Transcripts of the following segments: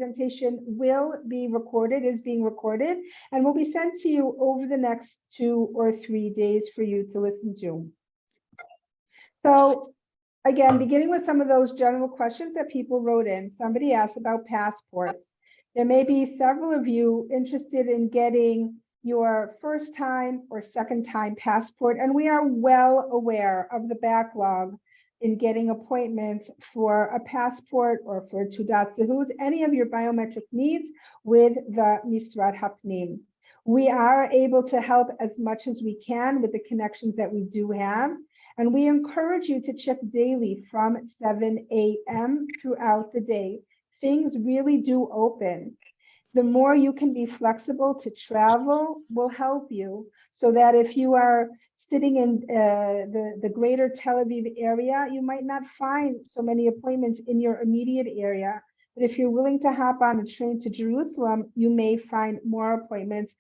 presentation will be recorded, is being recorded, and will be sent to you over the next 2 or 3 days for you to listen to. So again, beginning with some of those general questions that people wrote in, somebody asked about passports. There may be several of you interested in getting your first time or second time passport, and we are well aware of the backlog in getting appointments for a passport or for Tudat Zehut, any of your biometric needs with the Misrad Hapnim. We are able to help as much as we can with the connections that we do have, and we encourage you to check daily from 7 a.m. throughout the day. Things really do open. The more you can be flexible to travel will help you, so that if you are sitting in the greater Tel Aviv area, you might not find so many appointments in your immediate area. But if you're willing to hop on a train to Jerusalem, you may find more appointments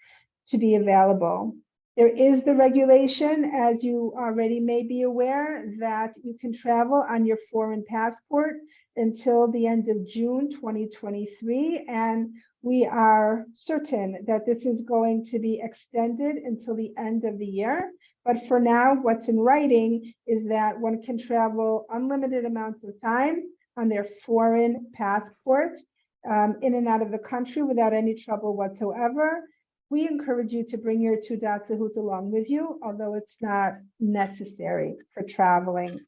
to be available. There is the regulation, as you already may be aware, that you can travel on your foreign passport until the end of June 2023, and we are certain that this is going to be extended until the end of the year. But for now, what's in writing is that one can travel unlimited amounts of time on their foreign passport in and out of the country without any trouble whatsoever. We encourage you to bring your Tudat Zehut along with you, although it's not necessary for traveling.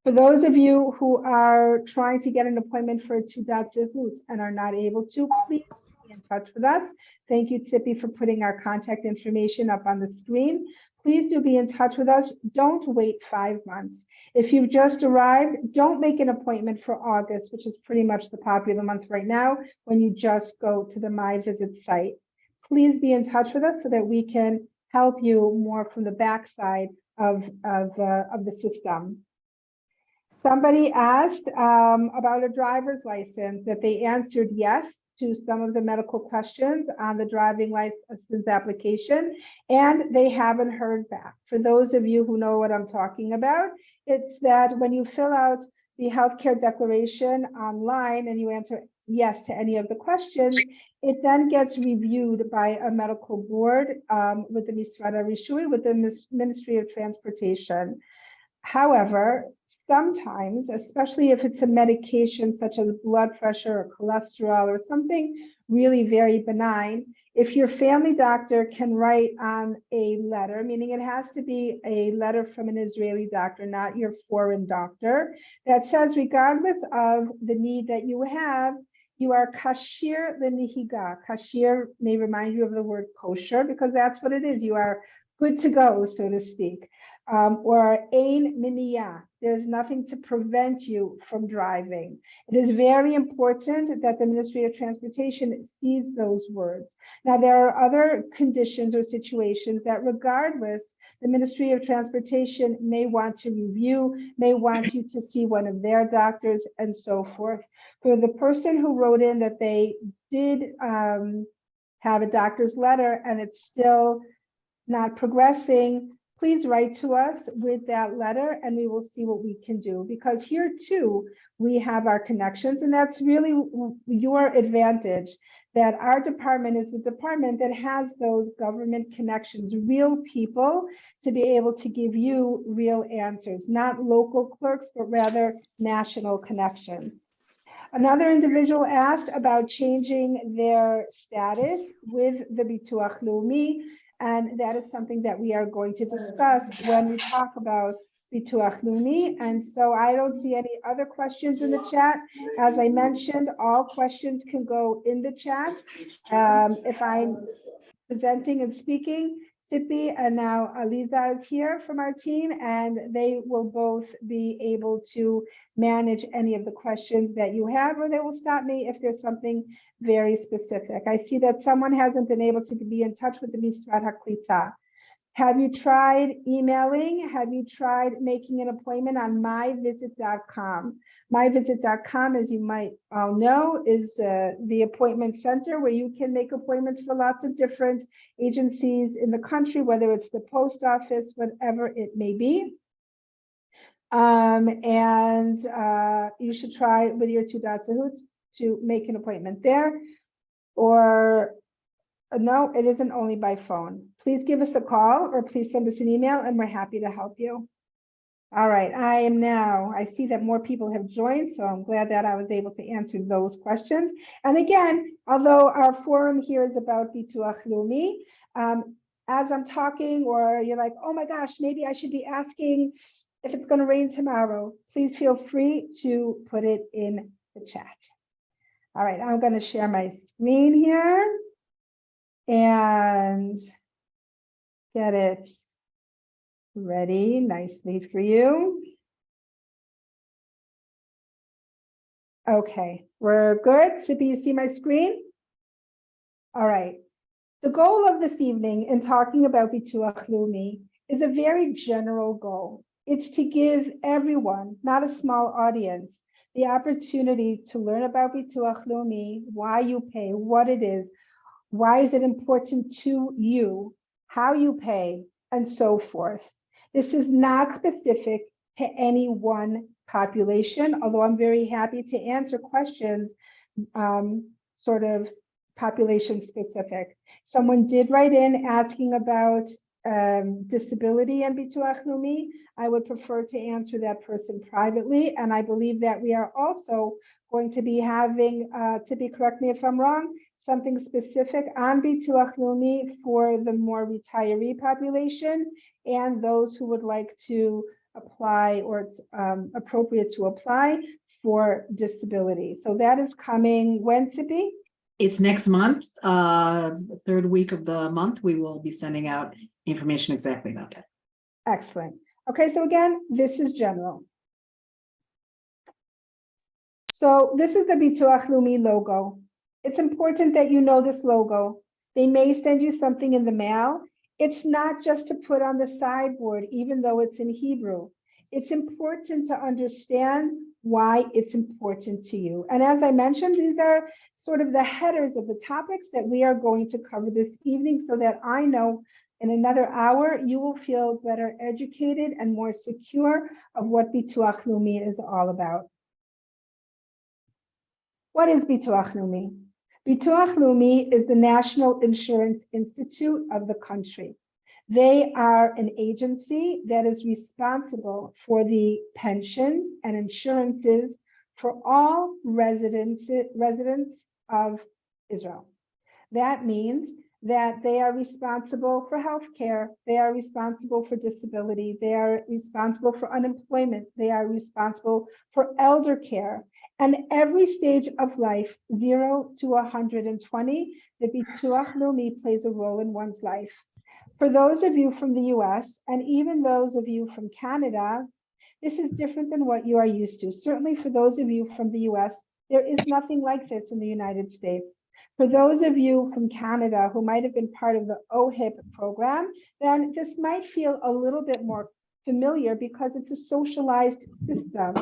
For those of you who are trying to get an appointment for a Tudat Zehut and are not able to, please be in touch with us. Thank you, Tzipi, for putting our contact information up on the screen. Please do be in touch with us. Don't wait 5 months. If you've just arrived, don't make an appointment for August, which is pretty much the popular month right now, when you just go to the My Visit site. Please be in touch with us so that we can help you more from the backside of the system. Somebody asked about a driver's license, that they answered yes to some of the medical questions on the driving license application, and they haven't heard back. For those of you who know what I'm talking about, it's that when you fill out the healthcare declaration online and you answer yes to any of the questions, it then gets reviewed by a medical board with the Misrad HaRishui, with the Ministry of Transportation. However, sometimes, especially if it's a medication such as blood pressure or cholesterol or something really very benign, if your family doctor can write on a letter, meaning it has to be a letter from an Israeli doctor, not your foreign doctor, that says regardless of the need that you have, you are kashir l'nihiga. Kashir may remind you of the word kosher, because that's what it is. You are good to go, so to speak. Or ein miniyah, there's nothing to prevent you from driving. It is very important that the Ministry of Transportation sees those words. Now, there are other conditions or situations that regardless, the Ministry of Transportation may want to review, may want you to see one of their doctors, and so forth. For the person who wrote in that they did have a doctor's letter and it's still not progressing, please write to us with that letter and we will see what we can do. Because here too, we have our connections, and that's really your advantage, that our department is the department that has those government connections, real people to be able to give you real answers, not local clerks, but rather national connections. Another individual asked about changing their status with the Bituach Leumi, and that is something that we are going to discuss when we talk about Bituach Leumi. And so I don't see any other questions in the chat. As I mentioned, all questions can go in the chat. If I'm presenting and speaking, Sippy and now Aliza is here from our team, and they will both be able to manage any of the questions that you have, or they will stop me if there's something very specific. I see that someone hasn't been able to be in touch with the Misrad HaKlita. Have you tried emailing? Have you tried making an appointment on myvisit.com? Myvisit.com, as you might all know, is the appointment center where you can make appointments for lots of different agencies in the country, whether it's the post office, whatever it may be. You should try with your Tudat Zehut to make an appointment there. Or no, it isn't only by phone. Please give us a call or please send us an email and we're happy to help you. All right, I see that more people have joined, so I'm glad that I was able to answer those questions. And again, although our forum here is about Bituach Leumi, as I'm talking, or you're like, oh my gosh, maybe I should be asking if it's going to rain tomorrow, please feel free to put it in the chat. All right, I'm going to share my screen here and get it ready nicely for you. Okay, we're good. So you see my screen? All right. The goal of this evening in talking about Bituach Leumi is a very general goal. It's to give everyone, not a small audience, the opportunity to learn about Bituach Leumi, why you pay, what it is, why is it important to you, how you pay, and so forth. This is not specific to any one population, although I'm very happy to answer questions sort of population specific. Someone did write in asking about disability and Bituach Leumi. I would prefer to answer that person privately, and I believe that we are also going to be having, correct me if I'm wrong, something specific on Bituach Leumi for the more retiree population and those who would like to apply, or it's appropriate to apply for disability. So that is coming when, Sippy? It's next month, the third week of the month. We will be sending out information exactly about that. Excellent. Okay, so again, this is general. So this is the Bituach Leumi logo. It's important that you know this logo. They may send you something in the mail. It's not just to put on the sideboard, even though it's in Hebrew. It's important to understand why it's important to you. And as I mentioned, these are sort of the headers of the topics that we are going to cover this evening, so that I know in another hour, you will feel better educated and more secure of what Bituach Leumi is all about. What is Bituach Leumi? Bituach Leumi is the National Insurance Institute of the country. They are an agency that is responsible for the pensions and insurances for all residents of Israel. That means that they are responsible for health care, they are responsible for disability, they are responsible for unemployment, they are responsible for elder care, and every stage of life, 0 to 120, the Bituach Leumi plays a role in one's life. For those of you from the US, and even those of you from Canada, this is different than what you are used to. Certainly for those of you from the US, there is nothing like this in the United States. For those of you from Canada who might have been part of the OHIP program, then this might feel a little bit more familiar because it's a socialized system.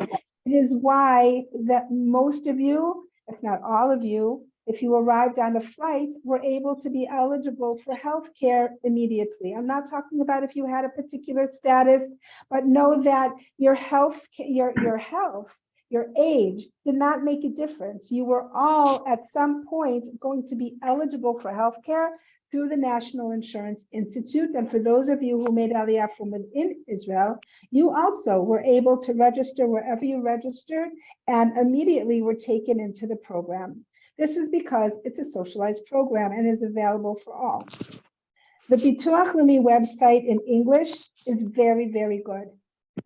It is why that most of you, if not all of you, if you arrived on a flight, were able to be eligible for health care immediately. I'm not talking about if you had a particular status, but know that your health, your age did not make a difference. You were all at some point going to be eligible for health care through the National Insurance Institute. And for those of you who made Aliyah from within Israel, you also were able to register wherever you registered and immediately were taken into the program. This is because it's a socialized program and is available for all. The Bituach Leumi website in English is very, very good.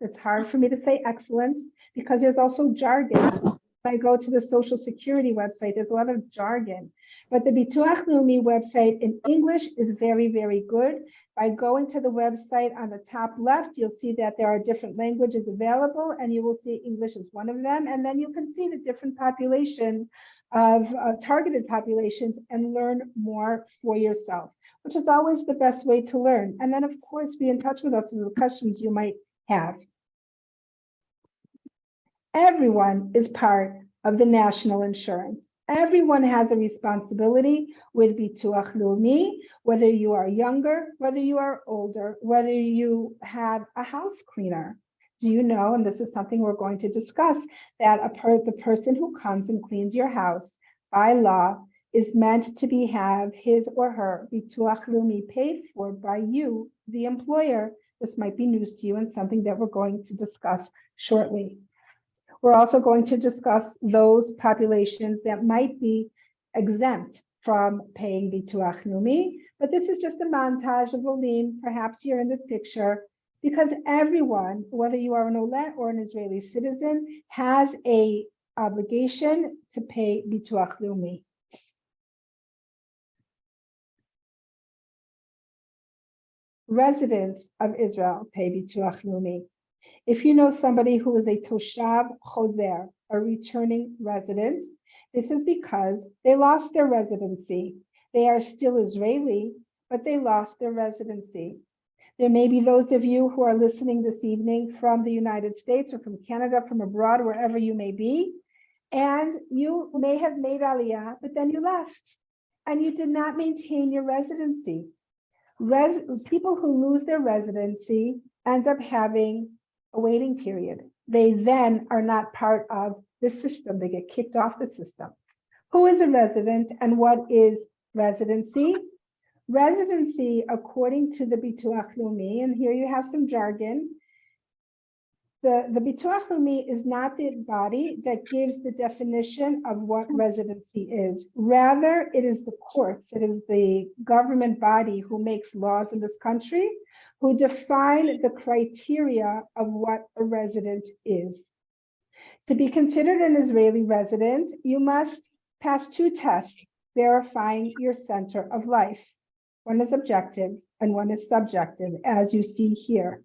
It's hard for me to say excellent because there's also jargon. When I go to the Social Security website, there's a lot of jargon. But the Bituach Leumi website in English is very, very good. By going to the website on the top left, you'll see that there are different languages available, and you will see English is one of them. And then you can see the different populations of targeted populations and learn more for yourself, which is always the best way to learn. And then, of course, be in touch with us with the questions you might have. Everyone is part of the national insurance. Everyone has a responsibility with Bituach Leumi, whether you are younger, whether you are older, whether you have a house cleaner. Do you know, and this is something we're going to discuss, that the person who comes and cleans your house by law is meant to have his or her Bituach Leumi paid for by you, the employer. This might be news to you and something that we're going to discuss shortly. We're also going to discuss those populations that might be exempt from paying Bituach Leumi, but this is just a montage of Olim, perhaps here in this picture, because everyone, whether you are an Olet or an Israeli citizen, has an obligation to pay Bituach Leumi. Residents of Israel pay Bituach Leumi. If you know somebody who is a Toshav Chozer, a returning resident, this is because they lost their residency. They are still Israeli, but they lost their residency. There may be those of you who are listening this evening from the United States or from Canada, from abroad, wherever you may be, and you may have made Aliyah, but then you left, and you did not maintain your residency. People who lose their residency end up having a waiting period. They then are not part of the system. They get kicked off the system. Who is a resident and what is residency? Residency, according to the Bituach Leumi, and here you have some jargon, the Bituach Leumi is not the body that gives the definition of what residency is. Rather, it is the courts, it is the government body who makes laws in this country, who define the criteria of what a resident is. To be considered an Israeli resident, you must pass two tests verifying your center of life. One is objective and one is subjective, as you see here.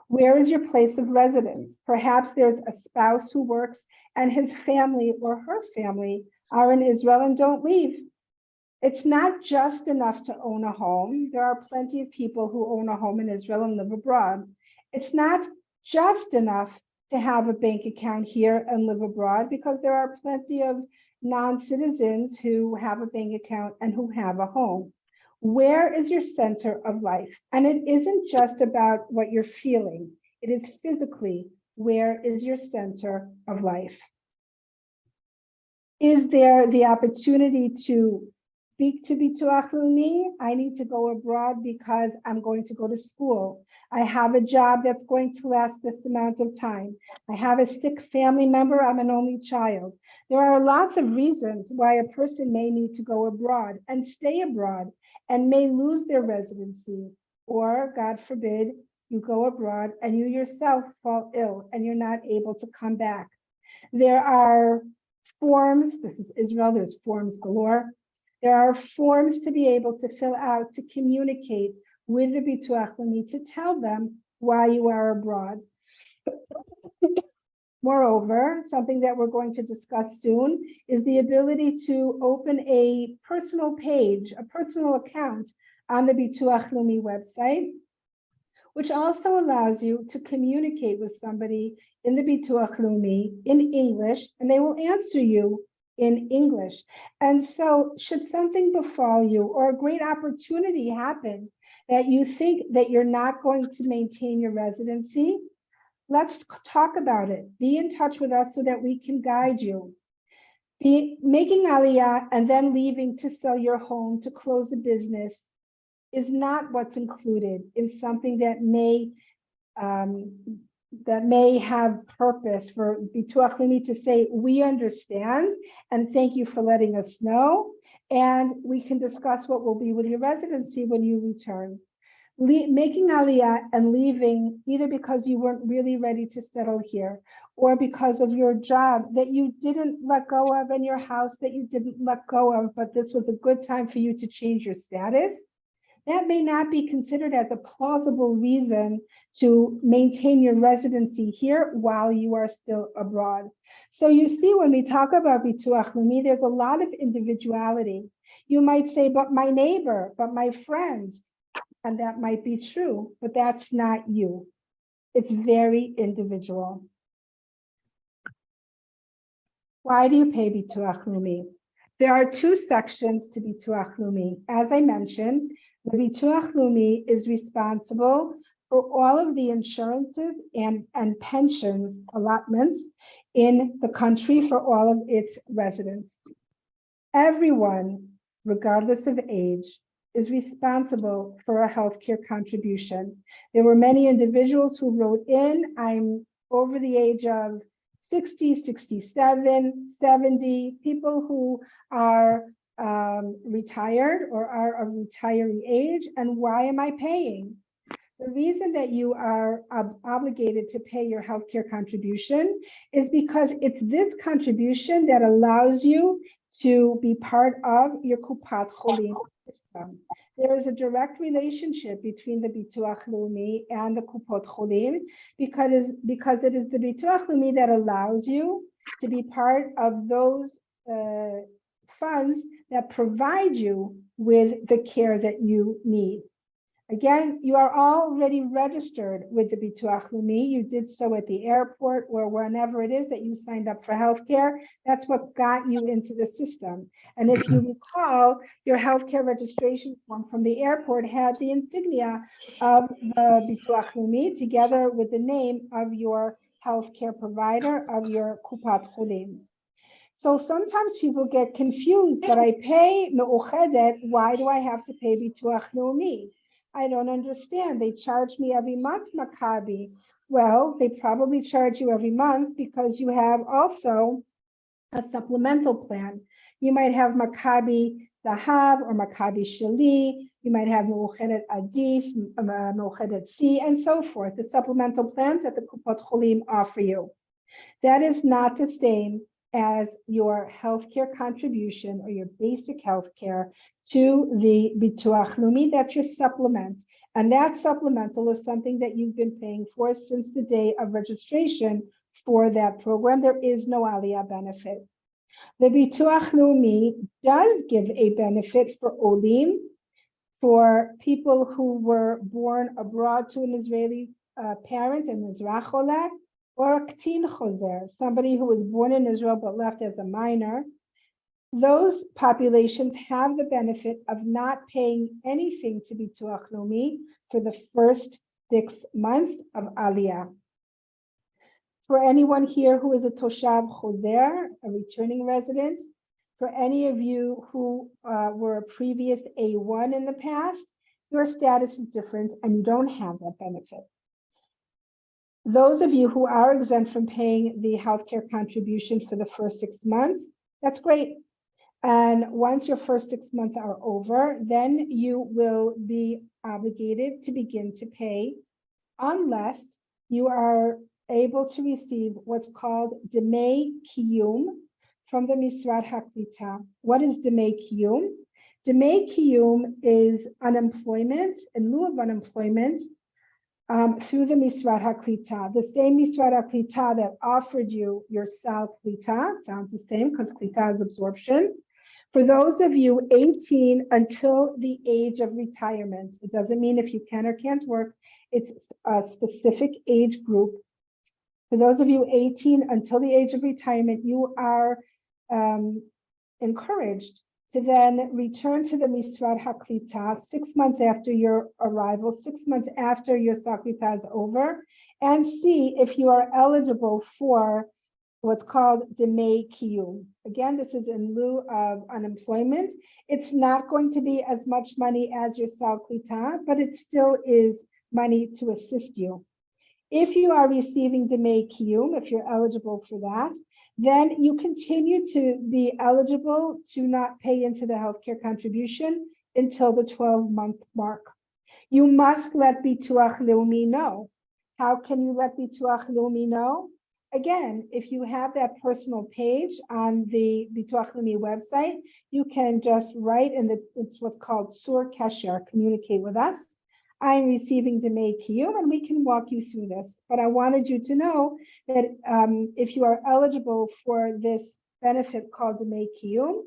Where is your place of residence? Perhaps there's a spouse who works and his family or her family are in Israel and don't leave. It's not just enough to own a home. There are plenty of people who own a home in Israel and live abroad. It's not just enough to have a bank account here and live abroad, because there are plenty of non-citizens who have a bank account and who have a home. Where is your center of life? And it isn't just about what you're feeling. It is physically, where is your center of life? Is there the opportunity to speak to Bituach Leumi? I need to go abroad because I'm going to go to school. I have a job that's going to last this amount of time. I have a sick family member. I'm an only child. There are lots of reasons why a person may need to go abroad and stay abroad and may lose their residency. Or, God forbid, you go abroad and you yourself fall ill and you're not able to come back. There are forms. This is Israel. There's forms galore. There are forms to be able to fill out to communicate with the Bituach Leumi to tell them why you are abroad. Moreover, something that we're going to discuss soon is the ability to open a personal page, a personal account on the Bituach Leumi website, which also allows you to communicate with somebody in the Bituach Leumi in English, and they will answer you in English. And so should something befall you or a great opportunity happen that you think that you're not going to maintain your residency, let's talk about it. Be in touch with us so that we can guide you. Making Aliyah and then leaving to sell your home, to close a business, is not what's included in something that may have purpose for Bituach Leumi to say, we understand and thank you for letting us know, and we can discuss what will be with your residency when you return. Making Aliyah and leaving either because you weren't really ready to settle here or because of your job that you didn't let go of and your house that you didn't let go of, but this was a good time for you to change your status, that may not be considered as a plausible reason to maintain your residency here while you are still abroad. So you see, when we talk about Bituach Leumi, there's a lot of individuality. You might say, but my neighbor, but my friend, and that might be true, but that's not you. It's very individual. Why do you pay Bituach Leumi? There are two sections to Bituach Leumi. As I mentioned, the Bituach Leumi is responsible for all of the insurances and pensions allotments in the country for all of its residents. Everyone, regardless of age, is responsible for a healthcare contribution. There were many individuals who wrote in, I'm over the age of 60, 67, 70, people who are retired or are of retiree age, and why am I paying? The reason that you are obligated to pay your healthcare contribution is because it's this contribution that allows you to be part of your Kupat Cholim system. There is a direct relationship between the Bituach Leumi and the Kupot Cholim because it is the Bituach Leumi that allows you to be part of those funds that provide you with the care that you need. Again, you are already registered with the Bituach Leumi. You did so at the airport or wherever it is that you signed up for healthcare. That's what got you into the system. And if you recall, your healthcare registration form from the airport had the insignia of the Bituach Leumi together with the name of your healthcare provider of your Kupat Cholim. So sometimes people get confused, but I pay Me'uchedet, why do I have to pay Bituach Leumi? I don't understand. They charge me every month, Maccabi. Well, they probably charge you every month because you have also a supplemental plan. You might have Maccabi Zahav or Maccabi Shali. You might have Me'uchedet Adif, Me'uchedet C, and so forth. The supplemental plans that the Kupot Cholim offer you. That is not the same as your healthcare contribution or your basic healthcare to the Bituach Leumi. That's your supplement. And that supplemental is something that you've been paying for since the day of registration for that program. There is no Aliyah benefit. The Bituach Leumi does give a benefit for Olim, for people who were born abroad to an Israeli parent, an Mizrach or a Ktin Choser, somebody who was born in Israel but left as a minor. Those populations have the benefit of not paying anything to Bituach Leumi for the first 6 months of Aliyah. For anyone here who is a Toshav Choser, a returning resident, for any of you who were a previous A1 in the past, your status is different and you don't have that benefit. Those of you who are exempt from paying the healthcare contribution for the first 6 months, that's great. And once your first 6 months are over, then you will be obligated to begin to pay unless you are able to receive what's called Demei Kiyum from the Misrad HaKlita. What is Demei Kiyum? Demei Kiyum is unemployment, in lieu of unemployment, through the Misrad HaKlita, the same Misrad HaKlita that offered you your Sal Klita, sounds the same because Klita is absorption. For those of you 18 until the age of retirement, it doesn't mean if you can or can't work, it's a specific age group. For those of you 18 until the age of retirement, you are encouraged to then return to the Misrad HaKlita 6 months after your arrival, 6 months after your Saklita is over, and see if you are eligible for what's called Demei Kiyum. Again, this is in lieu of unemployment. It's not going to be as much money as your Saklita, but it still is money to assist you. If you are receiving Demei Kiyum, if you're eligible for that, then you continue to be eligible to not pay into the healthcare contribution until the 12-month mark. You must let Bituach Leumi know. How can you let Bituach Leumi know? Again, if you have that personal page on the Bituach Leumi website, you can just write it's what's called Sur Kesher, communicate with us. I'm receiving Demei Kiyum, and we can walk you through this. But I wanted you to know that if you are eligible for this benefit called Demei Kiyum,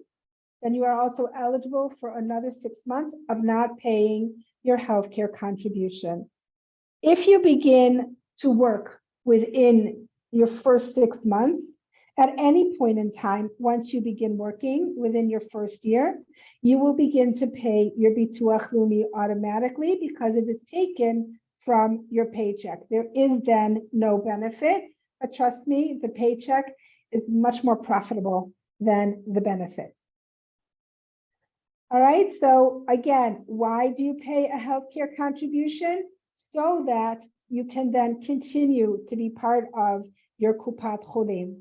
then you are also eligible for another 6 months of not paying your healthcare contribution. If you begin to work within your first 6 months, at any point in time, once you begin working within your first year, you will begin to pay your Bituach Leumi automatically because it is taken from your paycheck. There is then no benefit, but trust me, the paycheck is much more profitable than the benefit. All right, so again, why do you pay a healthcare contribution? So that you can then continue to be part of your Kupat Cholim.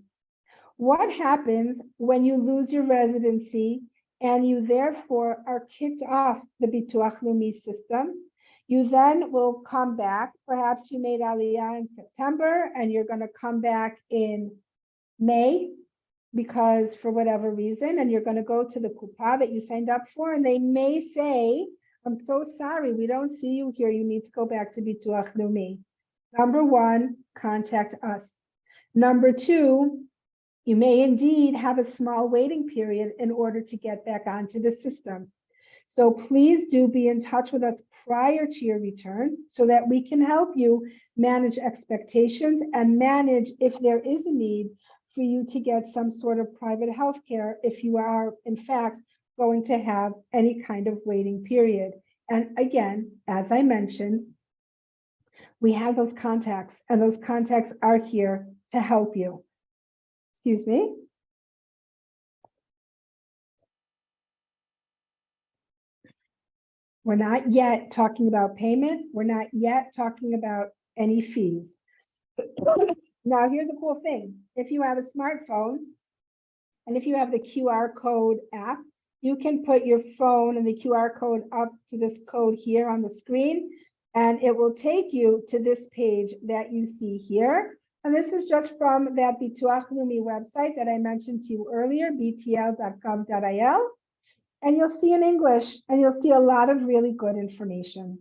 What happens when you lose your residency and you therefore are kicked off the Bituach Leumi system? You then will come back. Perhaps you made Aliyah in September and you're going to come back in May because for whatever reason, and you're going to go to the Kupa that you signed up for, and they may say, I'm so sorry, we don't see you here. You need to go back to Bituach Leumi. Number one, contact us. Number two, you may indeed have a small waiting period in order to get back onto the system. So please do be in touch with us prior to your return so that we can help you manage expectations and manage if there is a need for you to get some sort of private health care if you are, in fact, going to have any kind of waiting period. And again, as I mentioned, we have those contacts, and those contacts are here to help you. Excuse me. We're not yet talking about payment. We're not yet talking about any fees. Now, here's the cool thing. If you have a smartphone, and if you have the QR code app, you can put your phone and the QR code up to this code here on the screen, and it will take you to this page that you see here. And this is just from that Bituach Leumi website that I mentioned to you earlier, btl.gov.il. And you'll see in English, and you'll see a lot of really good information.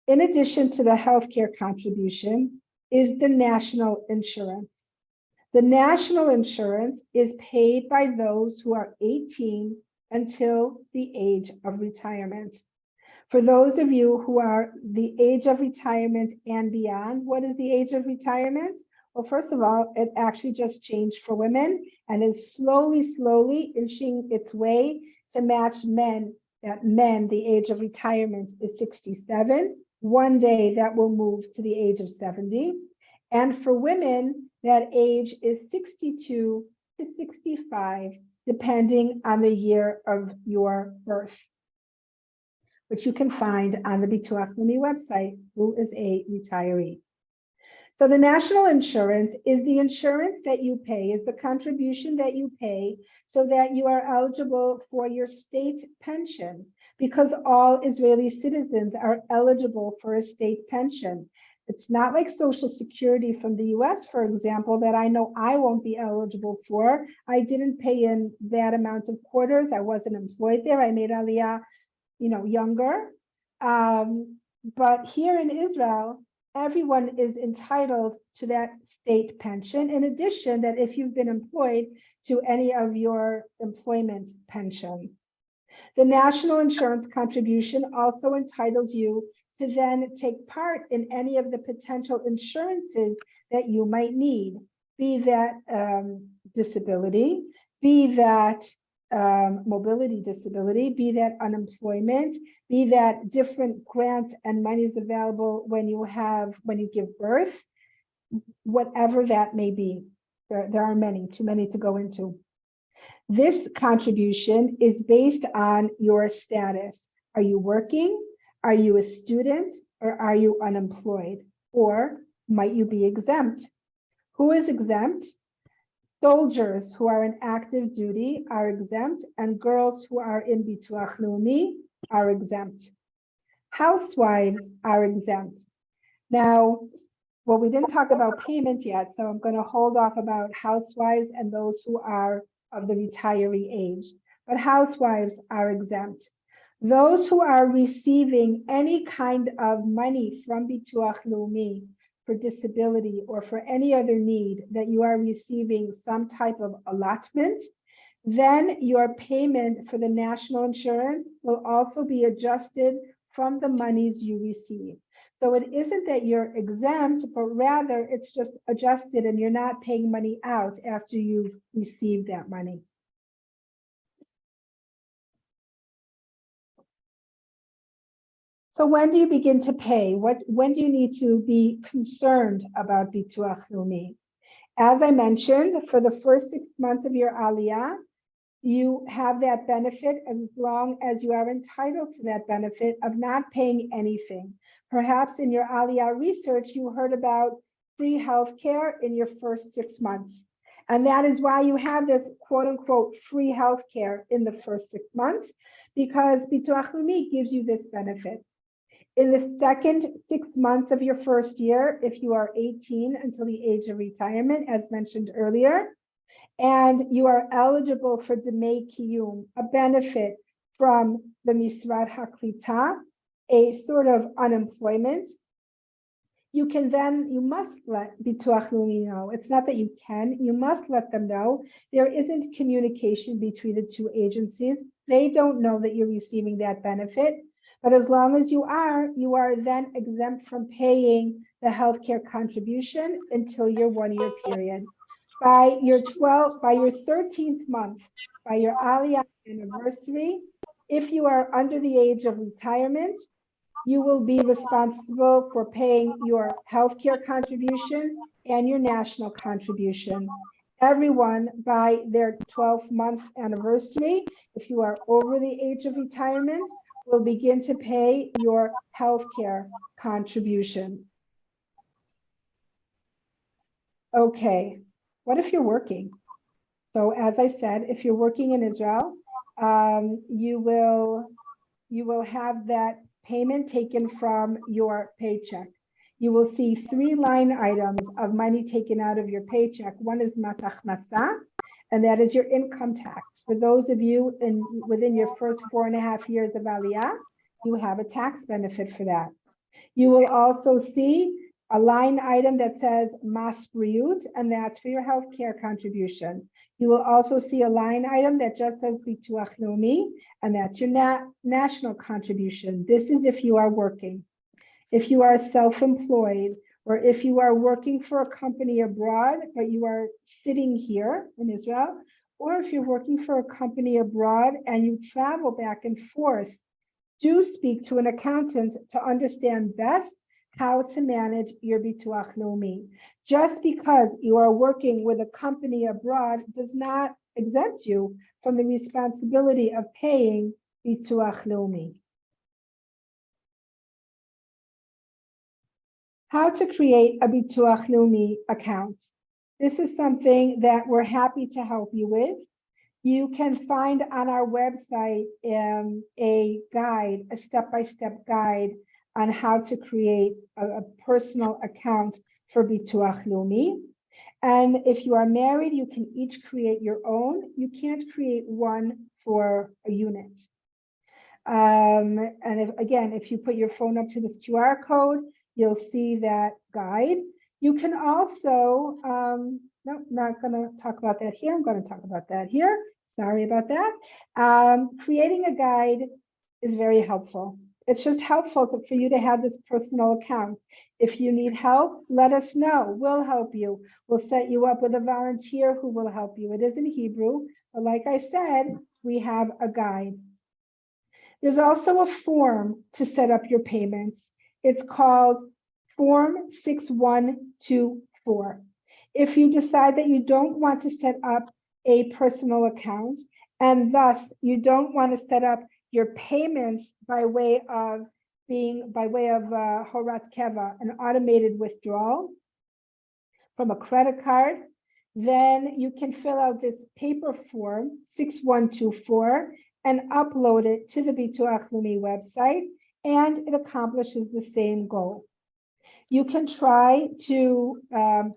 In addition to the healthcare contribution is the national insurance. The national insurance is paid by those who are 18 until the age of retirement. For those of you who are the age of retirement and beyond, what is the age of retirement? Well, first of all, it actually just changed for women and is slowly inching its way to match men. That men, the age of retirement is 67. One day that will move to the age of 70. And for women, that age is 62 to 65, depending on the year of your birth, which you can find on the Bituach Leumi website, who is a retiree. So the national insurance is the insurance that you pay, is the contribution that you pay so that you are eligible for your state pension, because all Israeli citizens are eligible for a state pension. It's not like Social Security from the US, for example, that I know I won't be eligible for. I didn't pay in that amount of quarters. I wasn't employed there. I made Aliyah, younger. But here in Israel, everyone is entitled to that state pension. In addition, that if you've been employed, to any of your employment pension. The national insurance contribution also entitles you to then take part in any of the potential insurances that you might need, be that disability, be that mobility disability, be that unemployment, be that different grants and monies available when you give birth, whatever that may be. There are many, too many to go into. This contribution is based on your status. Are you working? Are you a student? Or are you unemployed? Or might you be exempt? Who is exempt? Soldiers who are in active duty are exempt, and girls who are in Bituach Leumi are exempt. Housewives are exempt. Now, well, we didn't talk about payment yet, so I'm going to hold off about housewives and those who are of the retiree age, but housewives are exempt. Those who are receiving any kind of money from Bituach Leumi for disability or for any other need that you are receiving some type of allotment, then your payment for the national insurance will also be adjusted from the monies you receive. So it isn't that you're exempt, but rather it's just adjusted and you're not paying money out after you've received that money. So when do you begin to pay? When do you need to be concerned about Bituach Leumi? As I mentioned, for the first 6 months of your Aliyah, you have that benefit as long as you are entitled to that benefit of not paying anything. Perhaps in your Aliyah research, you heard about free healthcare in your first 6 months. And that is why you have this quote unquote free healthcare in the first 6 months, because Bituach Leumi gives you this benefit. In the second 6 months of your first year, if you are 18 until the age of retirement, as mentioned earlier, and you are eligible for Demei Kiyum, a benefit from the Misrad HaKlita, a sort of unemployment, you must let Bituach Leumi know. It's not that you can, you must let them know. There isn't communication between the two agencies. They don't know that you're receiving that benefit. But as long as you are then exempt from paying the healthcare contribution until your 1-year period. By your 13th month, by your Aliyah anniversary, if you are under the age of retirement, you will be responsible for paying your healthcare contribution and your national contribution. Everyone by their 12th-month anniversary, if you are over the age of retirement, will begin to pay your healthcare contribution. Okay, what if you're working? So as I said, if you're working in Israel, you will have that payment taken from your paycheck. You will see 3 line items of money taken out of your paycheck. One is Mas Hachmasa, and that is your income tax. For those of you within your first 4.5 years of Aliyah, you have a tax benefit for that. You will also see a line item that says Mas Briut, and that's for your healthcare contribution. You will also see a line item that just says Bituach Leumi, and that's your national contribution. This is if you are working. If you are self-employed, or if you are working for a company abroad, but you are sitting here in Israel, or if you're working for a company abroad and you travel back and forth, do speak to an accountant to understand best how to manage your Bituach Leumi. Just because you are working with a company abroad does not exempt you from the responsibility of paying Bituach Leumi. How to create a Bituach Leumi account. This is something that we're happy to help you with. You can find on our website a guide, a step-by-step guide on how to create a personal account for Bituach Leumi. And if you are married, you can each create your own. You can't create one for a unit. And if you put your phone up to this QR code, you'll see that guide. You can also, no, not going to talk about that here. I'm going to talk about that here. Sorry about that. Creating a guide is very helpful. It's just helpful for you to have this personal account. If you need help, let us know. We'll help you. We'll set you up with a volunteer who will help you. It is in Hebrew, but like I said, we have a guide. There's also a form to set up your payments. It's called Form 6124. If you decide that you don't want to set up a personal account, and thus you don't want to set up your payments by way of Horat Keva, an automated withdrawal from a credit card, then you can fill out this paper form 6124 and upload it to the Bituach Leumi website, and it accomplishes the same goal. You can try to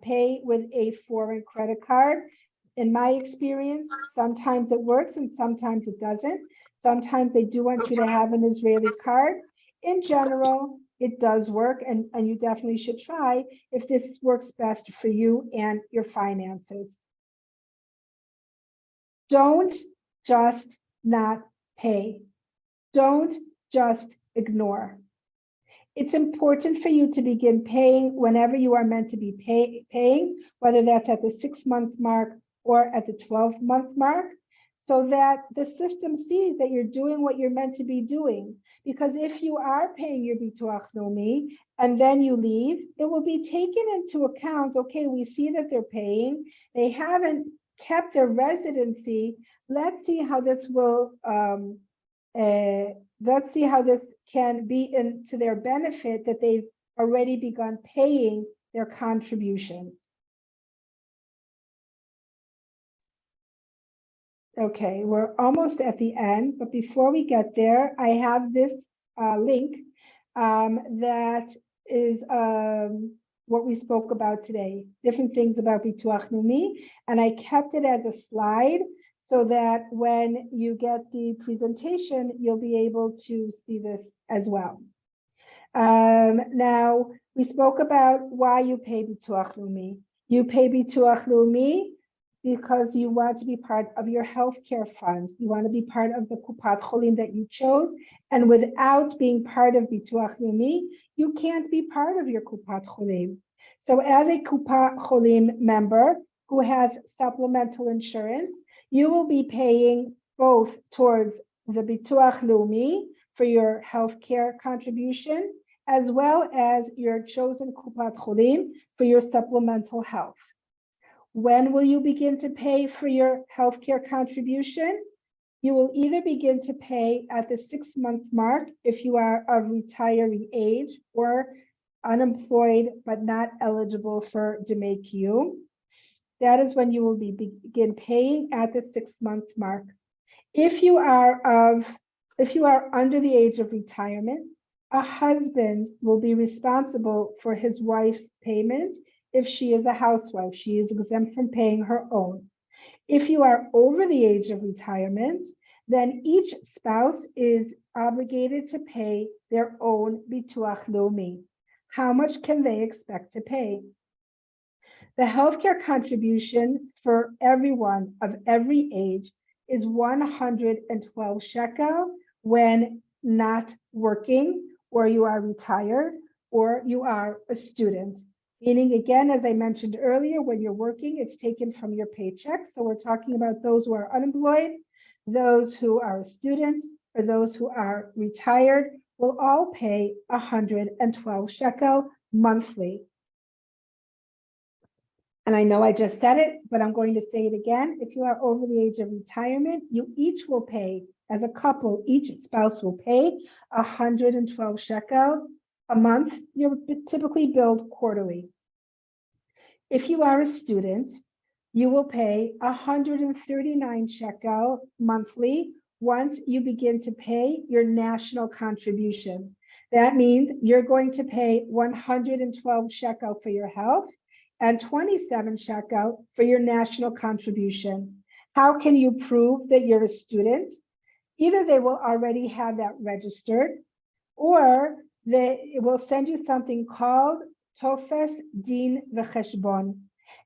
pay with a foreign credit card. In my experience, sometimes it works and sometimes it doesn't. Sometimes they do want you to have an Israeli card. In general, it does work, and you definitely should try if this works best for you and your finances. Don't just not pay. Don't just ignore. It's important for you to begin paying whenever you are meant to be paying, whether that's at the 6-month mark or at the 12-month mark. so that the system sees that you're doing what you're meant to be doing. Because if you are paying your Bituach Leumi and then you leave, it will be taken into account. Okay, we see that they're paying. They haven't kept their residency. Let's see how this will. Let's see how this can be to their benefit that they've already begun paying their contribution. Okay, we're almost at the end, but before we get there, I have this link that is what we spoke about today, different things about Bituach Leumi, and I kept it as a slide so that when you get the presentation, you'll be able to see this as well. Now, we spoke about why you pay Bituach Leumi. You pay Bituach Leumi because you want to be part of your healthcare fund. You want to be part of the Kupat Cholim that you chose. And without being part of Bituach Leumi, you can't be part of your Kupat Cholim. So as a Kupat Cholim member who has supplemental insurance, you will be paying both towards the Bituach Leumi for your healthcare contribution, as well as your chosen Kupat Cholim for your supplemental health. When will you begin to pay for your healthcare contribution? You will either begin to pay at the 6-month mark if you are of retiree age or unemployed but not eligible for Demei Kiyum. That is when you will begin paying at the 6-month mark. If you are under the age of retirement, a husband will be responsible for his wife's payments. If she is a housewife, she is exempt from paying her own. If you are over the age of retirement, then each spouse is obligated to pay their own Bituach Leumi. How much can they expect to pay? The healthcare contribution for everyone of every age is 112 shekel when not working, or you are retired, or you are a student. Meaning, again, as I mentioned earlier, when you're working, it's taken from your paycheck. So we're talking about those who are unemployed, those who are a student, or those who are retired will all pay 112 shekel monthly. And I know I just said it, but I'm going to say it again. If you are over the age of retirement, you each will pay, as a couple, each spouse will pay 112 shekel a month. You're typically billed quarterly. If you are a student, you will pay 139 shekel monthly once you begin to pay your national contribution. That means you're going to pay 112 shekel for your health and 27 shekel for your national contribution. How can you prove that you're a student? Either they will already have that registered, or they will send you something called Tofes Din V'Cheshbon.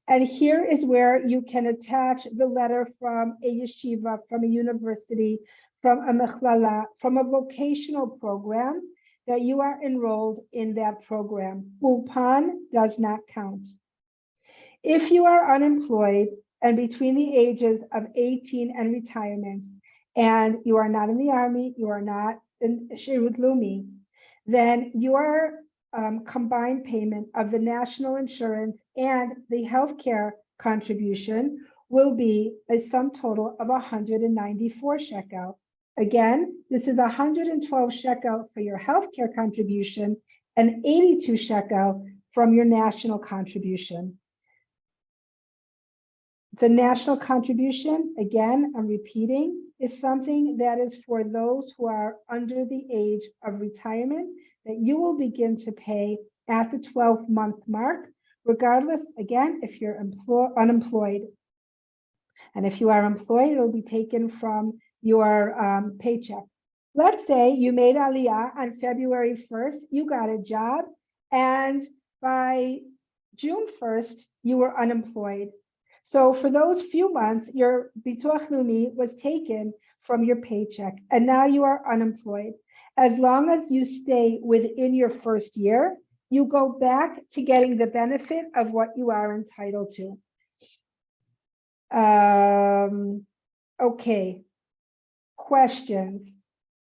And here is where you can attach the letter from a yeshiva, from a university, from a mechlala, from a vocational program that you are enrolled in that program. Ulpan does not count. If you are unemployed and between the ages of 18 and retirement, and you are not in the army, you are not in Shirut Leumi, then your combined payment of the national insurance and the healthcare contribution will be a sum total of 194 shekel. Again, this is 112 shekel for your healthcare contribution and 82 shekel from your national contribution. The national contribution, again, I'm repeating, is something that is for those who are under the age of retirement that you will begin to pay at the 12-month mark, regardless, again, if you're unemployed. And if you are employed, it will be taken from your paycheck. Let's say you made Aliyah on February 1st, you got a job, and by June 1st, you were unemployed. So for those few months, your Bituach Leumi was taken from your paycheck, and now you are unemployed. As long as you stay within your first year, you go back to getting the benefit of what you are entitled to. Okay. Questions?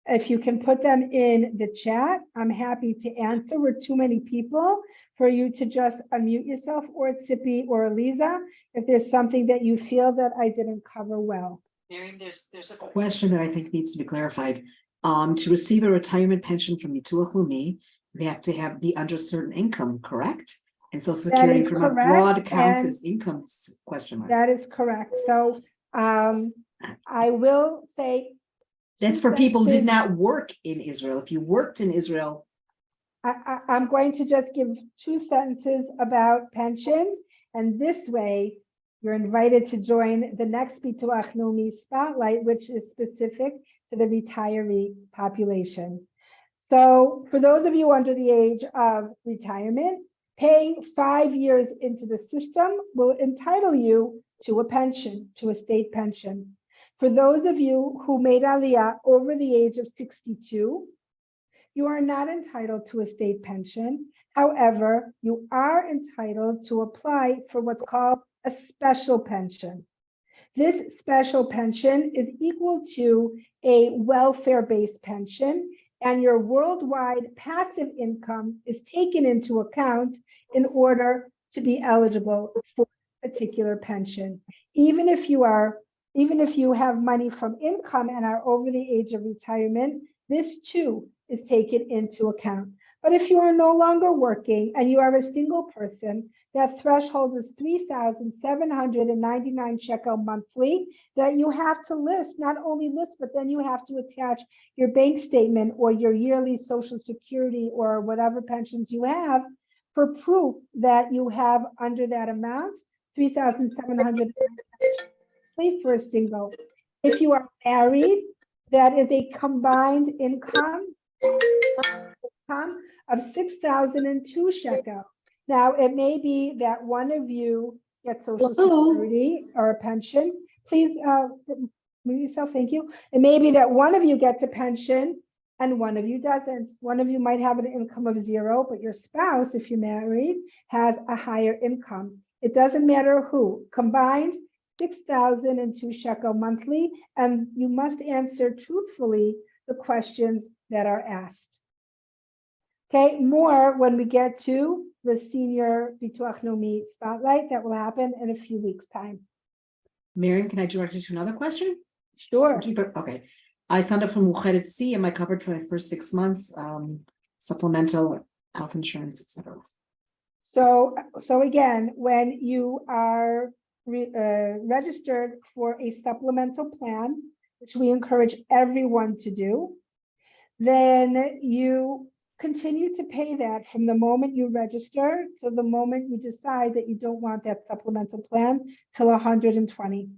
If you can put them in the chat, I'm happy to answer. We're too many people for you to just unmute yourself, or Tzipi or Eliza, if there's something that you feel that I didn't cover well. Miriam, there's a question that I think needs to be clarified. To receive a retirement pension from Bituach Leumi, they have to be under certain income, correct? And Social Security from abroad counts as income, question mark. That is correct. So I will say that's for people who did not work in Israel. If you worked in Israel. I'm going to just give 2 sentences about pensions, and this way you're invited to join the next Bituach Leumi Spotlight, which is specific to the retiree population. So for those of you under the age of retirement, paying 5 years into the system will entitle you to a pension, to a state pension. For those of you who made Aliyah over the age of 62, you are not entitled to a state pension. However, you are entitled to apply for what's called a special pension. This special pension is equal to a welfare-based pension, and your worldwide passive income is taken into account in order to be eligible for a particular pension. Even if you have money from income and are over the age of retirement, this too is taken into account. But if you are no longer working and you are a single person, that threshold is 3,799 shekel monthly that you have to list, not only list, but then you have to attach your bank statement or your yearly Social Security or whatever pensions you have for proof that you have under that amount, 3,799 for a single. If you are married, that is a combined income of 6,002 shekel. Now, it may be that one of you gets Social Security or a pension. Please move yourself, thank you. It may be that one of you gets a pension and one of you doesn't. One of you might have an income of 0, but your spouse, if you're married, has a higher income. It doesn't matter who. Combined, 6,002 shekel monthly, and you must answer truthfully the questions that are asked. Okay, more when we get to the senior Bituach Leumi Spotlight that will happen in a few weeks' time. Miriam, can I direct you to another question? Sure. Okay. I signed up for Residency. Am I covered for my first 6 months? Supplemental health insurance, etc. So again, when you are registered for a supplemental plan, which we encourage everyone to do, then you continue to pay that from the moment you register to the moment you decide that you don't want that supplemental plan till 120.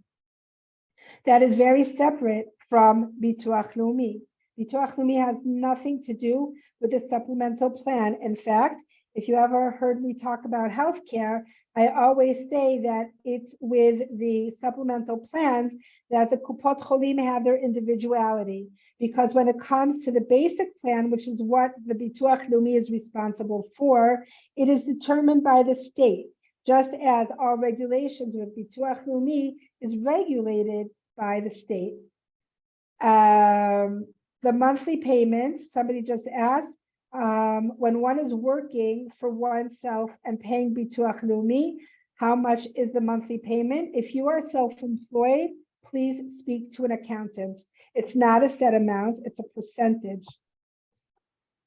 That is very separate from Bituach Leumi. Bituach Leumi has nothing to do with the supplemental plan. In fact, if you ever heard me talk about healthcare, I always say that it's with the supplemental plans that the Kupot Cholim have their individuality. Because when it comes to the basic plan, which is what the Bituach Leumi is responsible for, it is determined by the state, just as all regulations with Bituach Leumi is regulated by the state. The monthly payments, somebody just asked, when one is working for oneself and paying Bituach Leumi, how much is the monthly payment? If you are self-employed, please speak to an accountant. It's not a set amount, it's a percentage.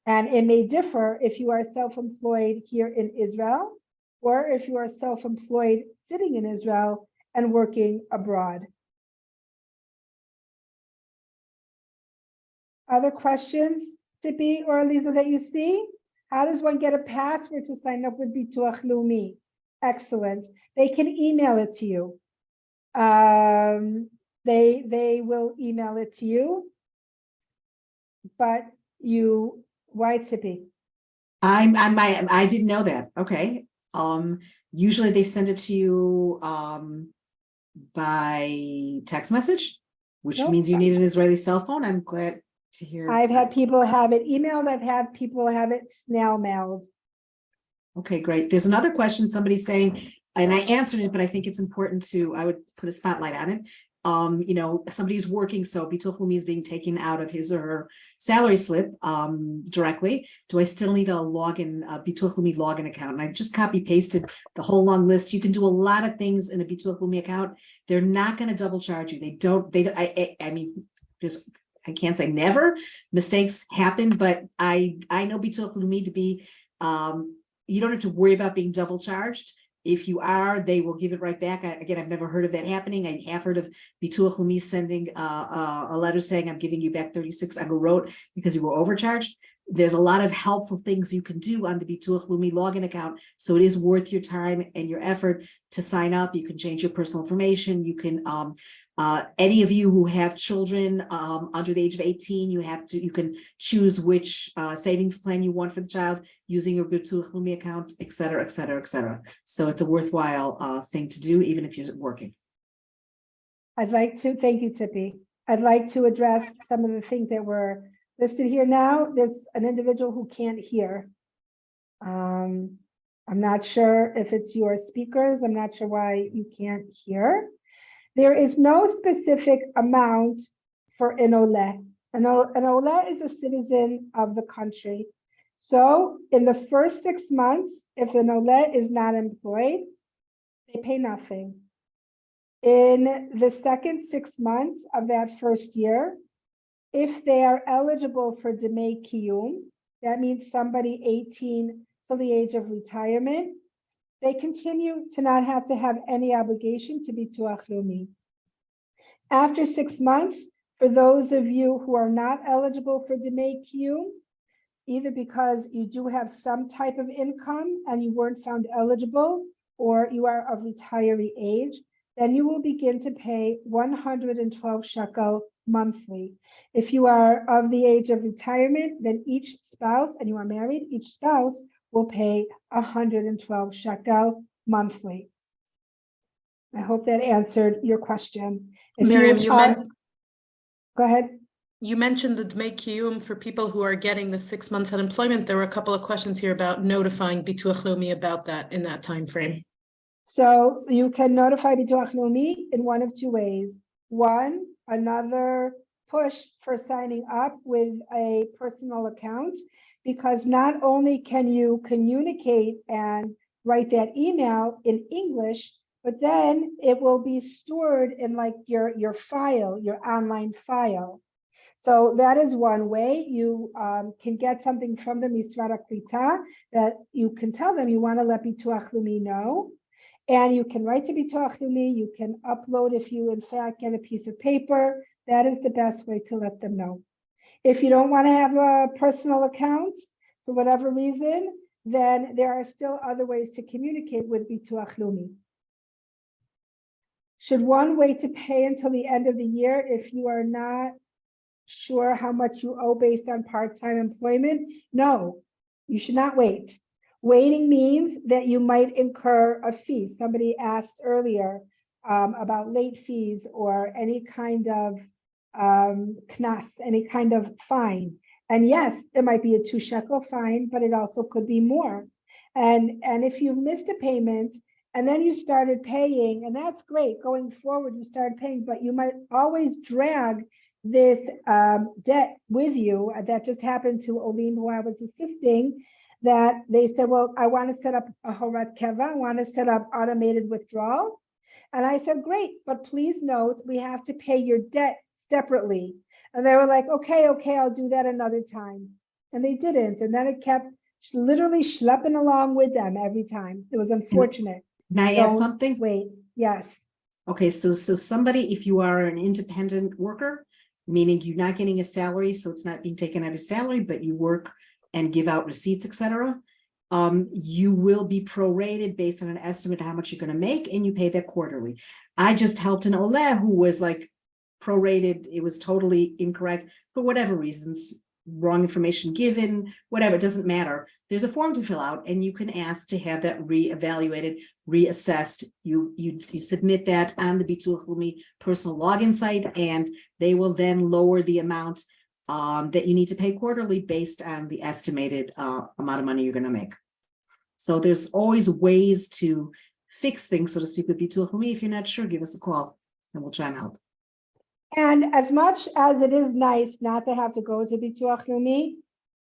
And it may differ if you are self-employed here in Israel, or if you are self-employed sitting in Israel and working abroad. Other questions, Tzipi or Eliza, that you see? How does one get a password to sign up with Bituach Leumi? Excellent. They can email it to you. They will email it to you, but why Tzipi? I didn't know that. Okay. Usually they send it to you by text message, which means you need an Israeli cell phone. I'm glad to hear. I've had people have it emailed. I've had people have it snail mailed. Okay, great. There's another question somebody's saying, and I answered it, but I think it's important I would put a spotlight on it. somebody's working, so Bituach Leumi is being taken out of his or her salary slip directly. Do I still need a Bituach Leumi login account? And I just copy pasted the whole long list. You can do a lot of things in a Bituach Leumi account. They're not going to double charge you. I mean, I can't say never. Mistakes happen, but I know Bituach Leumi to be, you don't have to worry about being double charged. If you are, they will give it right back. Again, I've never heard of that happening. I have heard of Bituach Leumi sending a letter saying, I'm giving you back 36 I wrote because you were overcharged. There's a lot of helpful things you can do on the Bituach Leumi login account. So it is worth your time and your effort to sign up. You can change your personal information. You can, any of you who have children under the age of 18, you can choose which savings plan you want for the child using your Bituach Leumi account, et cetera, et cetera, et cetera. So it's a worthwhile thing to do, even if you're working. Thank you, Tippy. I'd like to address some of the things that were listed here now. There's an individual who can't hear. I'm not sure if it's your speakers. I'm not sure why you can't hear. There is no specific amount for an Oleh. An Oleh is a citizen of the country. So in the first 6 months, if an Oleh is not employed, they pay nothing. In the second 6 months of that first year, if they are eligible for Demei Kiyum, that means somebody 18 till the age of retirement, they continue to not have to have any obligation to Bituach Leumi. After 6 months, for those of you who are not eligible for Demei Kiyum, either because you do have some type of income and you weren't found eligible, or you are of retiree age, then you will begin to pay 112 shekel monthly. If you are of the age of retirement, then each spouse, and you are married, each spouse will pay 112 shekel monthly. I hope that answered your question. If Miriam, go ahead. You mentioned the Demei Kiyum for people who are getting the 6 months unemployment. There were a couple of questions here about notifying Bituach Leumi about that in that time frame. So you can notify Bituach Leumi in one of two ways. One, another push for signing up with a personal account, because not only can you communicate and write that email in English, but then it will be stored in like your file, your online file. So that is one way. You can get something from the Misrad HaKlita that you can tell them you want to let Bituach Leumi know. And you can write to Bituach Leumi. You can upload if you, in fact, get a piece of paper. That is the best way to let them know. If you don't want to have a personal account for whatever reason, then there are still other ways to communicate with Bituach Leumi. Should one wait to pay until the end of the year if you are not sure how much you owe based on part-time employment? No, you should not wait. Waiting means that you might incur a fee. Somebody asked earlier about late fees or any kind of knas, any kind of fine. And yes, there might be a 2 shekel fine, but it also could be more. And if you've missed a payment and then you started paying, and that's great, going forward you started paying, but you might always drag this debt with you. That just happened to Olim, who I was assisting, that they said, well, I want to set up a Horat Keva, I want to set up automated withdrawal. And I said, great, but please note, we have to pay your debt separately. And they were like, okay, I'll do that another time. And they didn't. And then it kept literally schlepping along with them every time. It was unfortunate. Can I add something? Wait, yes. Okay, so somebody, if you are an independent worker, meaning you're not getting a salary, so it's not being taken out of salary, but you work and give out receipts, etc., you will be prorated based on an estimate of how much you're going to make, and you pay that quarterly. I just helped an Oleh who was like prorated. It was totally incorrect for whatever reasons, wrong information given, whatever, it doesn't matter. There's a form to fill out, and you can ask to have that reevaluated, reassessed. You submit that on the Bituach Leumi personal login site, and they will then lower the amount that you need to pay quarterly based on the estimated amount of money you're going to make. So there's always ways to fix things, so to speak, with Bituach Leumi. If you're not sure, give us a call and we'll try and help. And as much as it is nice not to have to go to Bituach Leumi,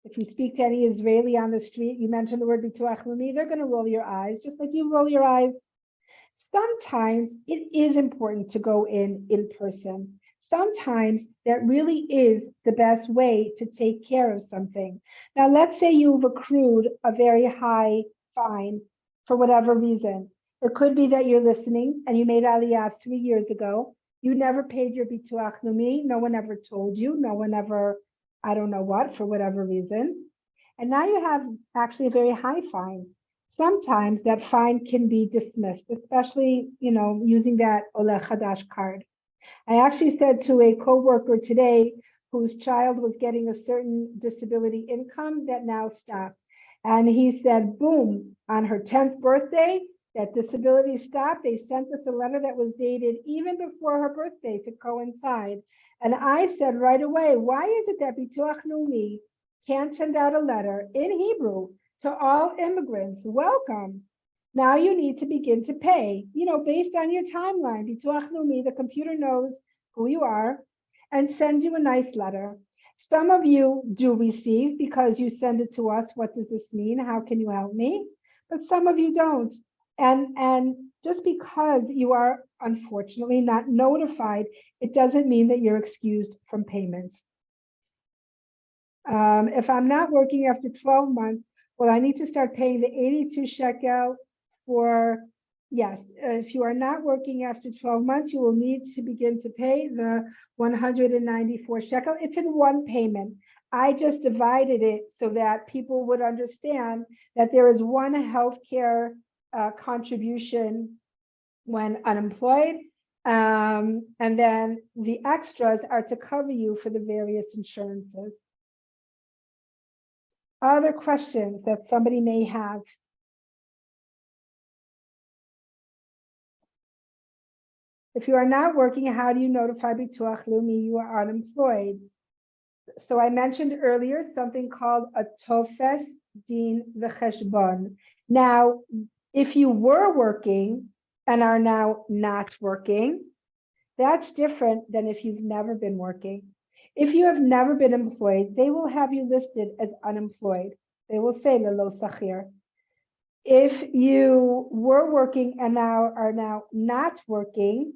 if you speak to any Israeli on the street, you mention the word Bituach Leumi, they're going to roll your eyes, just like you roll your eyes. Sometimes it is important to go in person. Sometimes that really is the best way to take care of something. Now, let's say you've accrued a very high fine for whatever reason. It could be that you're listening and you made Aliyah 3 years ago. You never paid your Bituach Leumi. No one ever told you. No one ever, I don't know what, for whatever reason. And now you have actually a very high fine. Sometimes that fine can be dismissed, especially, using that Oleh Chadash card. I actually said to a coworker today whose child was getting a certain disability income that now stopped. And he said, boom, on her 10th birthday, that disability stopped. They sent us a letter that was dated even before her birthday to coincide. And I said right away, why is it that Bituach Leumi can't send out a letter in Hebrew to all immigrants? Welcome. Now you need to begin to pay, based on your timeline. Bituach Leumi, the computer knows who you are and sends you a nice letter. Some of you do receive because you send it to us. What does this mean? How can you help me? But some of you don't. And just because you are unfortunately not notified, it doesn't mean that you're excused from payment. If I'm not working after 12 months, well, I need to start paying the 82 shekel for, yes, if you are not working after 12 months, you will need to begin to pay the 194 shekel. It's in one payment. I just divided it so that people would understand that there is one healthcare contribution when unemployed, and then the extras are to cover you for the various insurances. Other questions that somebody may have? If you are not working, how do you notify Bituach Leumi you are unemployed? So I mentioned earlier something called a tofes din v'cheshbon. Now, if you were working and are now not working, that's different than if you've never been working. If you have never been employed, they will have you listed as unemployed. They will say lelo sachir. If you were working and now are not working,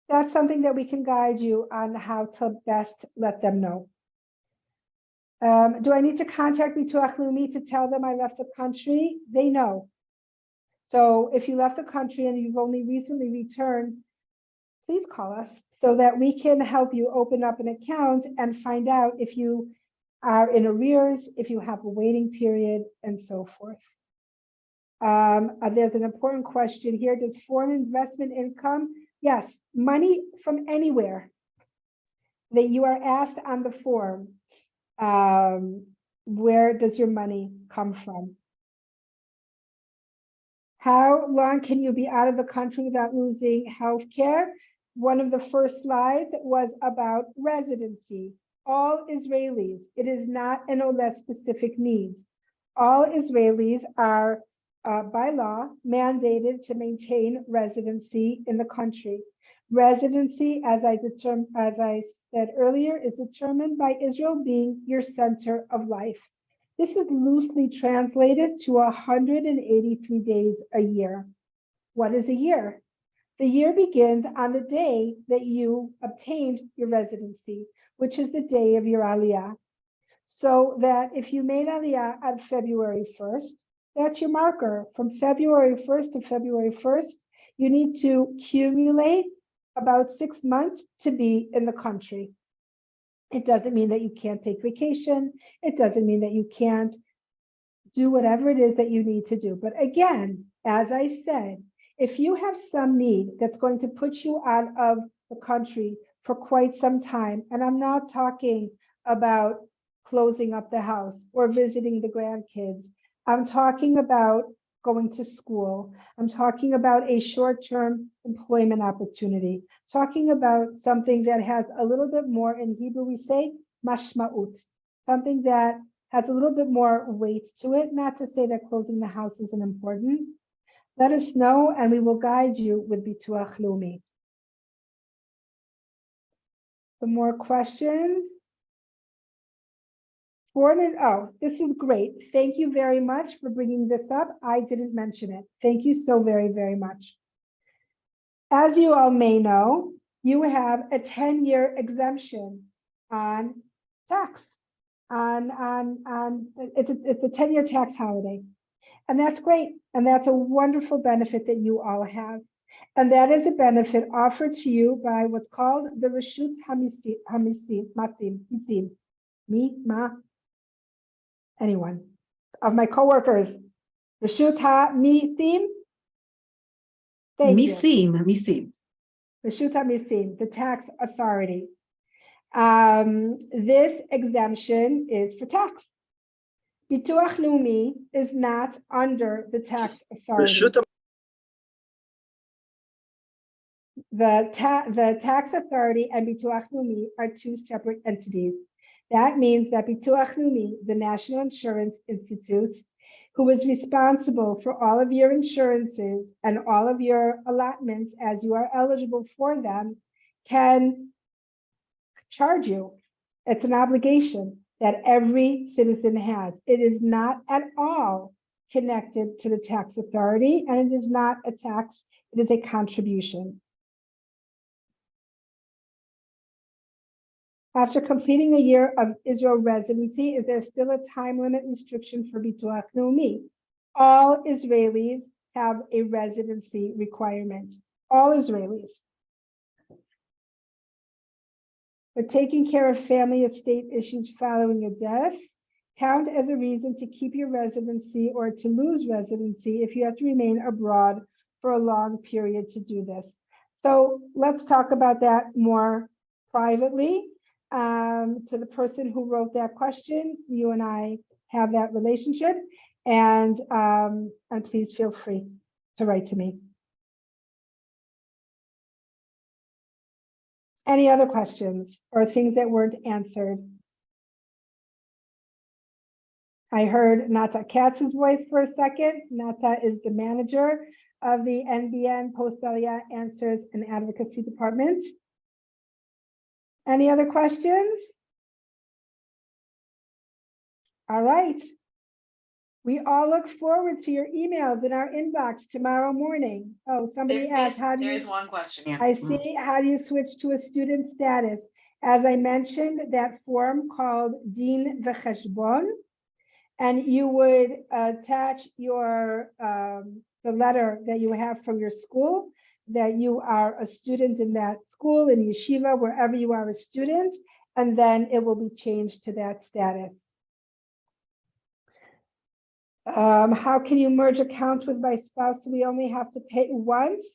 that's something that we can guide you on how to best let them know. Do I need to contact Bituach Leumi to tell them I left the country? They know. So if you left the country and you've only recently returned, please call us so that we can help you open up an account and find out if you are in arrears, if you have a waiting period, and so forth. There's an important question here. Does foreign investment income? Yes, money from anywhere that you are asked on the form. Where does your money come from? How long can you be out of the country without losing health care? One of the first slides was about residency. All Israelis, it is not an OLED specific needs. All Israelis are by law mandated to maintain residency in the country. Residency, as I said earlier, is determined by Israel being your center of life. This is loosely translated to 183 days a year. What is a year? The year begins on the day that you obtained your residency, which is the day of your Aliyah. So that if you made Aliyah on February 1st, that's your marker. From February 1st to February 1st, you need to accumulate about 6 months to be in the country. It doesn't mean that you can't take vacation. It doesn't mean that you can't do whatever it is that you need to do. But again, as I said, if you have some need that's going to put you out of the country for quite some time, and I'm not talking about closing up the house or visiting the grandkids, I'm talking about going to school. I'm talking about a short-term employment opportunity, talking about something that has a little bit more, in Hebrew we say, mashma'ut, something that has a little bit more weight to it, not to say that closing the house isn't important. Let us know and we will guide you with Bituach Leumi. Some more questions? Oh, this is great. Thank you very much for bringing this up. I didn't mention it. Thank you so very, very much. As you all may know, you have a 10-year exemption on tax. It's a 10-year tax holiday. And that's great. And that's a wonderful benefit that you all have. And that is a benefit offered to you by what's called the Reshut Hamisim. Anyone of my coworkers. Reshut Hamisim. Misim. Reshut Hamisim, the tax authority. This exemption is for tax. Bituach Leumi is not under the tax authority. The tax authority and Bituach Leumi are two separate entities. That means that Bituach Leumi, the National Insurance Institute, who is responsible for all of your insurances and all of your allotments as you are eligible for them, can charge you. It's an obligation that every citizen has. It is not at all connected to the tax authority, and it is not a tax, it is a contribution. After completing a year of Israel residency, is there still a time limit restriction for Bituach Leumi? All Israelis have a residency requirement. All Israelis. But taking care of family estate issues following a death count as a reason to keep your residency or to lose residency if you have to remain abroad for a long period to do this. So let's talk about that more privately. To the person who wrote that question, you and I have that relationship, and please feel free to write to me. Any other questions or things that weren't answered? I heard Nata Katz's voice for a second. Nata is the manager of the NBN Post-Aliyah Answers and Advocacy Department. Any other questions? All right. We all look forward to your emails in our inbox tomorrow morning. Oh, somebody asked, how do you— There is one question, yeah. I see. How do you switch to a student status? As I mentioned, that form called Din V'Cheshbon, and you would attach your the letter that you have from your school, that you are a student in that school, in yeshiva, wherever you are a student, and then it will be changed to that status. How can you merge accounts with my spouse? So we only have to pay once.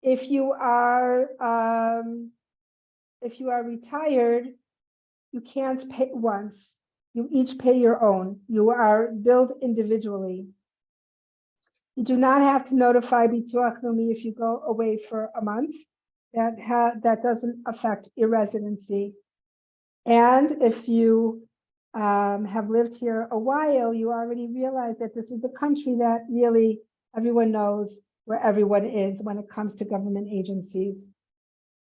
If you are retired, you can't pay once. You each pay your own. You are billed individually. You do not have to notify Bituach Leumi if you go away for a month. That doesn't affect your residency. And if you have lived here a while, you already realize that this is a country that really everyone knows where everyone is when it comes to government agencies.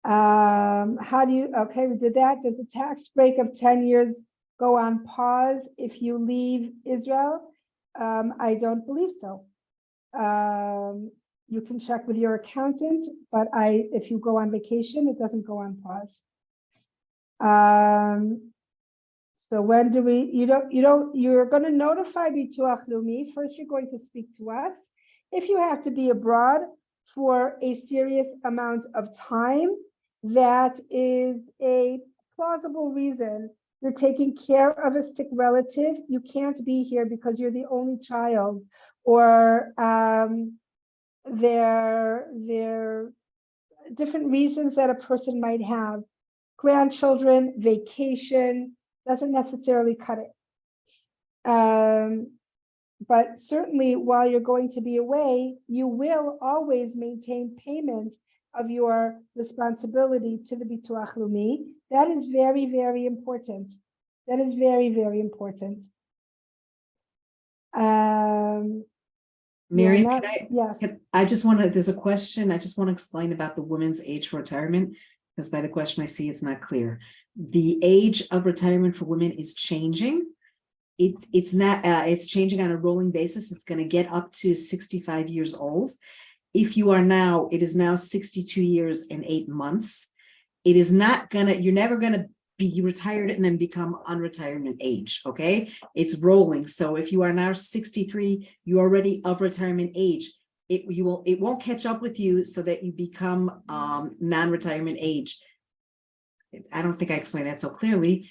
How do you, okay, we did that. Does the tax break of 10 years go on pause if you leave Israel? I don't believe so. You can check with your accountant, but if you go on vacation, it doesn't go on pause. So when do you're going to notify Bituach Leumi. First, you're going to speak to us. If you have to be abroad for a serious amount of time, that is a plausible reason. You're taking care of a sick relative. You can't be here because you're the only child, or there are different reasons that a person might have. Grandchildren, vacation, doesn't necessarily cut it. But certainly while you're going to be away, you will always maintain payment of your responsibility to the Bituach Leumi. That is very, very important. That is very, very important. Mary, yes. I just want to, there's a question. I just want to explain about the women's age for retirement. because by the question I see it's not clear. The age of retirement for women is changing. It's not, it's changing on a rolling basis. It's going to get up to 65 years old. If you are now, it is now 62 years and 8 months. It is not gonna, you're never gonna be retired and then become unretirement age, okay? It's rolling. So if you are now 63, you're already of retirement age. It won't catch up with you so that you become non-retirement age. I don't think I explained that so clearly.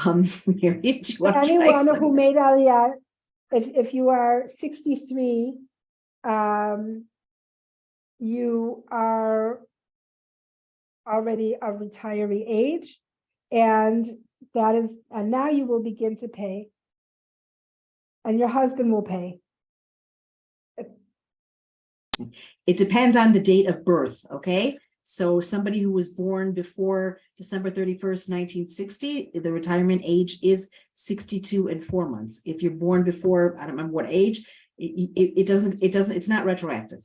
Mary, do you want to try Anyone who something? made Aliyah, if you are 63, you are already a retiree age, and now you will begin to pay, and your husband will pay. It depends on the date of birth, okay? So somebody who was born before December 31st, 1960, the retirement age is 62 and 4 months. If you're born before, I don't remember what age, it's not retroactive.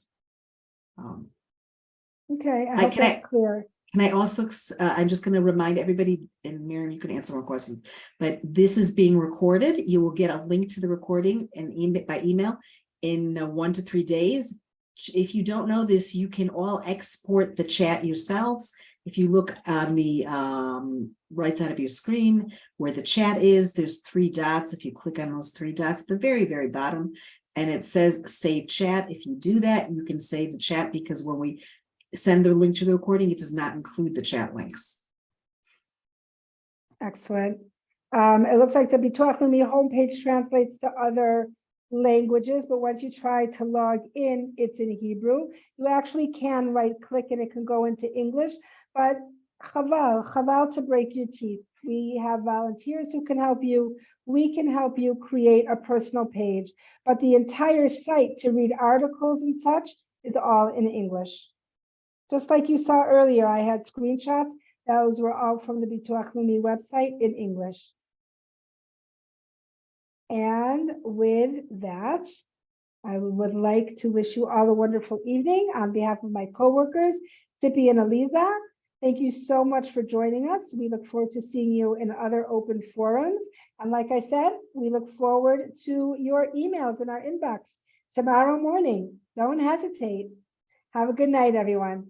Okay, I hope that's clear. Can I also, I'm just going to remind everybody, and Miriam, you can answer more questions, but this is being recorded. You will get a link to the recording and by email in 1 to 3 days. If you don't know this, you can all export the chat yourselves. If you look on the right side of your screen where the chat is, there's 3 dots. If you click on those 3 dots at the very, very bottom, and it says save chat. If you do that, you can save the chat, because when we send the link to the recording, it does not include the chat links. Excellent. It looks like the Bituach Leumi homepage translates to other languages, but once you try to log in, it's in Hebrew. You actually can right click and it can go into English, but chaval to break your teeth. We have volunteers who can help you. We can help you create a personal page, but the entire site to read articles and such is all in English. Just like you saw earlier, I had screenshots. Those were all from the Bituach Leumi website in English. And with that, I would like to wish you all a wonderful evening on behalf of my coworkers, Sippy and Aliza. Thank you so much for joining us. We look forward to seeing you in other open forums. And like I said, we look forward to your emails in our inbox tomorrow morning. Don't hesitate. Have a good night, everyone.